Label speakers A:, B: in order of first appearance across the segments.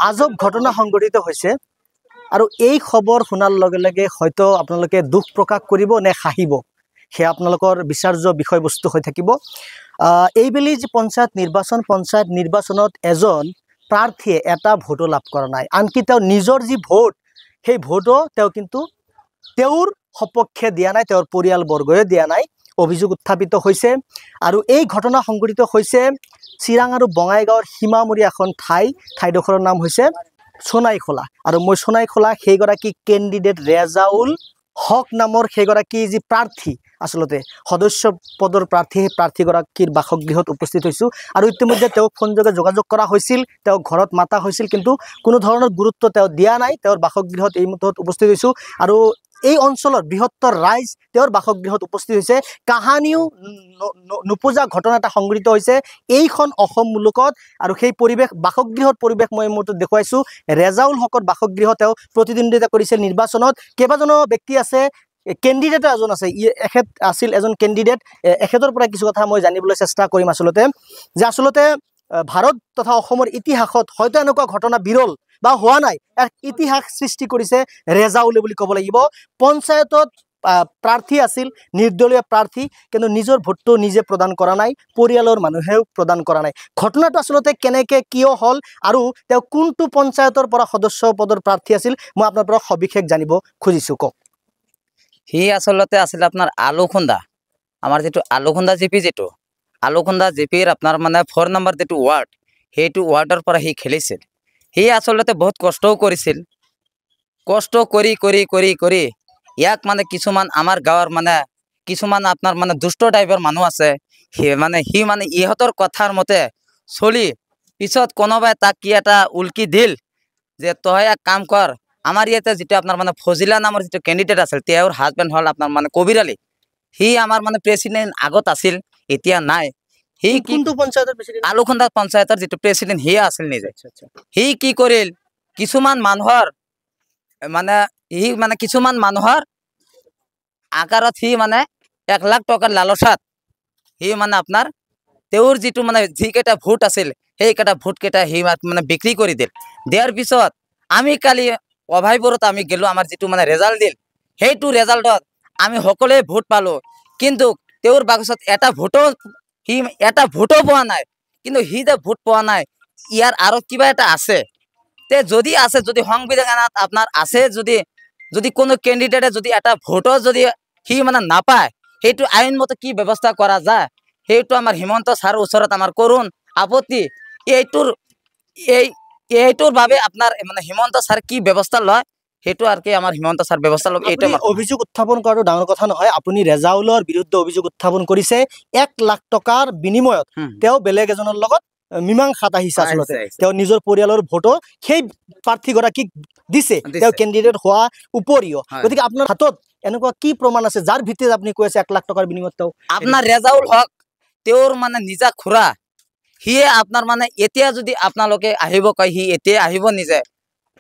A: আজব ঘটনা সংঘটিত হৈছে আৰু এই খবৰ শুনাৰ লগে লগে হয়তো আপোনালোকে দুখ প্ৰকাশ কৰিব নে হাঁহিব সেয়া আপোনালোকৰ বিচাৰ্য বিষয়বস্তু হৈ থাকিব। এইবেলি যে পঞ্চায়ত নিৰ্বাচনত এজন প্ৰাৰ্থীয়ে এটা ভোটো লাভ কৰা নাই, আনকি তেওঁ নিজৰ যি ভোট সেই ভোটো তেওঁ কিন্তু তেওঁৰ সপক্ষে দিয়া নাই, তেওঁৰ পৰিয়ালবৰ্গই দিয়া নাই, অভিযোগ উত্থাপিত হৈছে। আৰু এই ঘটনা সংঘটিত হৈছে চিৰাং আৰু বঙাইগাঁৱৰ সীমামূৰীয়া এখন ঠাইডোখৰৰ নাম হৈছে সোণাইখোলা। আৰু মই সোণাইখোলা সেইগৰাকী কেণ্ডিডেট ৰেজাউল হক নামৰ সেইগৰাকী যি প্ৰাৰ্থী, আচলতে সদস্য পদৰ প্ৰাৰ্থী, সেই প্ৰাৰ্থীগৰাকীৰ বাসগৃহত উপস্থিত হৈছোঁ। আৰু ইতিমধ্যে তেওঁক ফোনযোগে যোগাযোগ কৰা হৈছিল, তেওঁক ঘৰত মাতা হৈছিল, কিন্তু কোনো ধৰণৰ গুৰুত্ব তেওঁ দিয়া নাই। তেওঁৰ বাসগৃহত এই মুহূৰ্তত উপস্থিত হৈছোঁ আৰু এই অঞ্চলৰ বৃহত্তৰ ৰাইজ তেওঁৰ বাসগৃহত উপস্থিত হৈছে। কাহানিও নুপুজা ঘটনা এটা সংঘটিত হৈছে এইখন অসম মুলুকত। আৰু সেই পৰিৱেশ, বাসগৃহৰ পৰিৱেশ মই এই মুহূৰ্তত দেখুৱাইছোঁ। ৰেজাউল হকৰ বাসগৃহত তেওঁ প্ৰতিদ্বন্দ্বিতা কৰিছিল নিৰ্বাচনত। কেইবাজনো ব্যক্তি আছে, কেণ্ডিডেট এজন আছে, এখেত আছিল এজন কেণ্ডিডেট। এখেতৰ পৰা কিছু কথা মই জানিবলৈ চেষ্টা কৰিম আচলতে ভাৰত তথা অসমৰ ইতিহাসত হয়তো এনেকুৱা ঘটনা বিৰল বা হোৱা নাই, এক ইতিহাস সৃষ্টি কৰিছে ৰেজাউলে বুলি ক'ব লাগিব। পঞ্চায়তত প্ৰাৰ্থী আছিল, নিৰ্দলীয় প্ৰাৰ্থী, কিন্তু নিজৰ ভোটটো নিজে প্ৰদান কৰা নাই, পৰিয়ালৰ মানুহেও প্ৰদান কৰা নাই। ঘটনাটো আচলতে কেনেকৈ কিয় হ'ল আৰু তেওঁ কোনটো পঞ্চায়তৰ পৰা সদস্য পদৰ প্ৰাৰ্থী আছিল, মই আপোনাৰ পৰা সবিশেষ জানিব খুজিছোঁ, কওক।
B: সি আচলতে আছিলে আপোনাৰ আলুখুন্দা, আমাৰ যিটো আলুখুন্দা জিপি, যিটো আলুখুন্দা জিপিৰ আপোনাৰ মানে 4 নম্বৰ যিটো ৱাৰ্ড, সেইটো ৱাৰ্ডৰ পৰা সি খেলিছিল। সি আচলতে বহুত কষ্টও কৰিছিল, কষ্ট কৰি কৰি কৰি কৰি ইয়াক মানে কিছুমান আমাৰ গাঁৱৰ মানে কিছুমান আপোনাৰ মানে দুষ্ট টাইপৰ মানুহ আছে, সি মানে ইহঁতৰ কথাৰ মতে চলি পিছত কোনোবাই তাক কি এটা উল্কি দিল যে তই এক কাম কৰ, আমাৰ ইয়াতে যিটো আপোনাৰ মানে ফজিলা নামৰ যিটো কেণ্ডিডেট আছিল, তেওঁৰ হাজবেণ্ড হ'ল আপোনাৰ মানে কবিৰ আলী। সি আমাৰ মানে প্ৰেচিডেণ্ট আগত আছিল, এতিয়া নাই। সি
A: কোনটো পঞ্চায়তৰ প্ৰেচিডেণ্ট?
B: আলুখুন্দা পঞ্চায়তৰ যিটো প্ৰেচিডেণ্ট সিয়ে আছিল নিজে। সি কি কৰিল, কিছুমান মানুহৰ আকাৰত সি মানে 1 লাখ টকাৰ লালচাত সি মানে আপোনাৰ তেওঁৰ যিটো মানে যিকেইটা ভোট আছিল সেইকেইটা ভোটকেইটা সি মানে বিক্ৰী কৰি দিয়াৰ পিছত আমি কালি অভাইপুৰত আমি গেলোঁ, আমাৰ যিটো মানে ৰেজাল্ট দিল, সেইটো ৰেজাল্টত আমি সকলোৱে ভোট পালোঁ, কিন্তু তেওঁৰ বাকচত এটা ভোটো পোৱা নাই। কিন্তু সি যে ভোট পোৱা নাই, ইয়াৰ আৰু কিবা এটা আছে। যদি সংবিধানত আপোনাৰ আছে, যদি কোনো কেণ্ডিডেটে যদি এটা ভোটৰ যদি সি মানে নাপায়, সেইটো আইনমতে কি ব্যৱস্থা কৰা যায়, সেইটো আমাৰ হিমন্ত ছাৰৰ ওচৰত আমাৰ কৰোণ আপত্তি। এইটোৰ বাবে আপোনাৰ মানে হিমন্ত ছাৰ কি ব্যৱস্থা লয়, সেইটো আৰু কি আমাৰ হিমন্ত ছাৰ ব্যৱস্থা লওক। এইটো
A: অভিযোগ উত্থাপন কৰাটো ডাঙৰ কথা নহয়। আপুনি ৰেজাউলৰ বিৰুদ্ধে অভিযোগ উত্থাপন কৰিছে, 1 লাখ টকাৰ বিনিময়ত তেওঁ বেলেগ এজনৰ লগত মীমাংসাত আহিছে। আচলতে তেওঁ নিজৰ পৰিয়ালৰ ভোটো সেই প্ৰাৰ্থীগৰাকীক দিছে, তেওঁ কেণ্ডিডেট হোৱা উপৰিও। গতিকে আপোনাৰ হাতত এনেকুৱা কি প্ৰমাণ আছে যাৰ ভিত্তিত আপুনি কৈ আছে 1 লাখ টকাৰ বিনিময়ত তেওঁ?
B: আপোনাৰ ৰেজাউল হক তেওঁৰ মানে নিজা খুৰা, সিয়ে আপোনাৰ মানে এতিয়া যদি আপোনালোকে আহিব কয়, সি এতিয়া আহিব নিজে।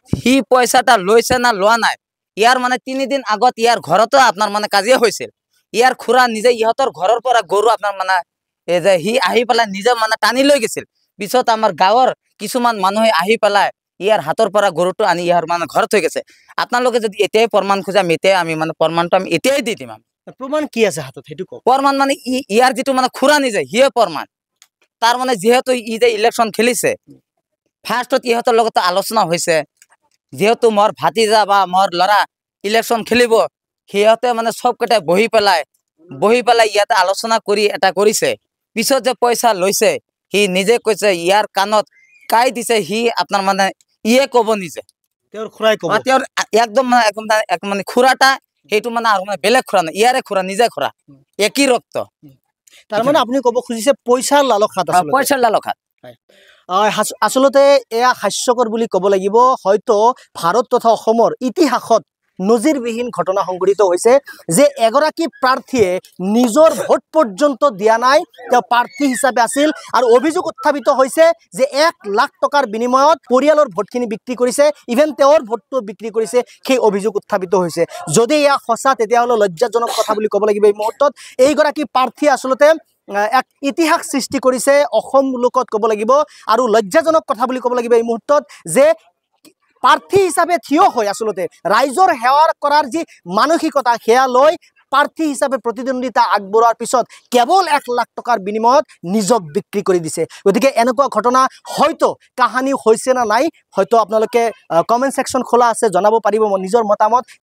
B: সি পইচাটা লৈছে না লোৱা নাই, ইয়াৰ মানে 3 দিন আগত ইয়াৰ ঘৰতো আপোনাৰ মানে কাজিয়া হৈছিল। ইয়াৰ খুৰা নিজে ইহঁতৰ ঘৰৰ পৰা গৰু আপোনাৰ মানে এই যে সি আহি পেলাই নিজে মানে টানি লৈ গৈছিল। পিছত আমাৰ গাঁৱৰ কিছুমান মানুহে আহি পেলাই ইয়াৰ হাতৰ পৰা গৰুটো আনি ইয়াৰ মানে ঘৰত থৈ গৈছে। আপোনালোকে যদি এতিয়াই প্ৰমাণ খোজে, আমি মানে প্ৰমাণটো আমি এতিয়াই দি দিম।
A: প্ৰমাণ কি আছে হাতত সেইটো কওক।
B: প্ৰমাণ মানে ইয়াৰ যিটো মানে খুৰা নিজে সিয়ে প্ৰমাণ। তাৰ মানে যিহেতু ই যে ইলেকশ্যন খেলিছে, ফাৰ্ষ্টত ইহঁতৰ লগত আলোচনা হৈছে, যেহেতু মোৰ ভাতিজা বা মোৰ ল'ৰা ইলেকশ্যন খেলিব, সিহঁতে মানে চবকেইটা বহি পেলাই ইয়াতে আলোচনা কৰি এটা কৰিছে। পিছত যে পইচা লৈছে, সি নিজে কৈছে, ইয়াৰ কাণত কাই দিছে, সি আপোনাৰ মানে ইয়ে ক'ব নিজে,
A: তেওঁৰ খুৰাই ক'ব।
B: তেওঁৰ একদম মানে খুৰাটা সেইটো মানে আৰু মানে বেলেগ খুৰা নাই, ইয়াৰে খুৰা, নিজে খুৰা, একেই ৰক্ত।
A: তাৰমানে আপুনি ক'ব খুজিছে পইচাৰ লালসাত,
B: পইচাৰ লালসাত।
A: আচলতে এয়া হাস্যকৰ বুলি ক'ব লাগিব। হয়তো ভাৰত তথা অসমৰ ইতিহাসত নজিৰবিহীন ঘটনা সংঘটিত হৈছে যে এগৰাকী প্ৰাৰ্থীয়ে নিজৰ ভোট পৰ্যন্ত দিয়া নাই, তেওঁ প্ৰাৰ্থী হিচাপে আছিল। আৰু অভিযোগ উত্থাপিত হৈছে যে 1 লাখ টকাৰ বিনিময়ত পৰিয়ালৰ ভোটখিনি বিক্ৰী কৰিছে, ইভেন তেওঁৰ ভোটটো বিক্ৰী কৰিছে, সেই অভিযোগ উত্থাপিত হৈছে। যদি এয়া সঁচা, তেতিয়াহ'লে লজ্জাজনক কথা বুলি ক'ব লাগিব এই মুহূৰ্তত। এইগৰাকী প্ৰাৰ্থীয়ে আচলতে এক ইতিহাস সৃষ্টি কৰিছে অসম মুলুকত ক'ব লাগিব। আৰু লজ্জাজনক কথা বুলি ক'ব লাগিব এই মুহূৰ্তত যে প্ৰাৰ্থী হিচাপে থিয় হৈ আচলতে ৰাইজৰ সেৱা কৰাৰ যি মানসিকতা সেয়া লৈ প্ৰাৰ্থী হিচাপে প্ৰতিদ্বন্দ্বিতা আগবঢ়োৱাৰ পিছত কেৱল 1 লাখ টকাৰ বিনিময়ত নিজক বিক্ৰী কৰি দিছে গতিকে এনেকুৱা ঘটনা হয়তো কাহানি হৈছে না নাই হয়তো আপোনালোকে কমেন্ট সেকশন খোলা আছে জনাব পাৰিব নিজৰ মতামত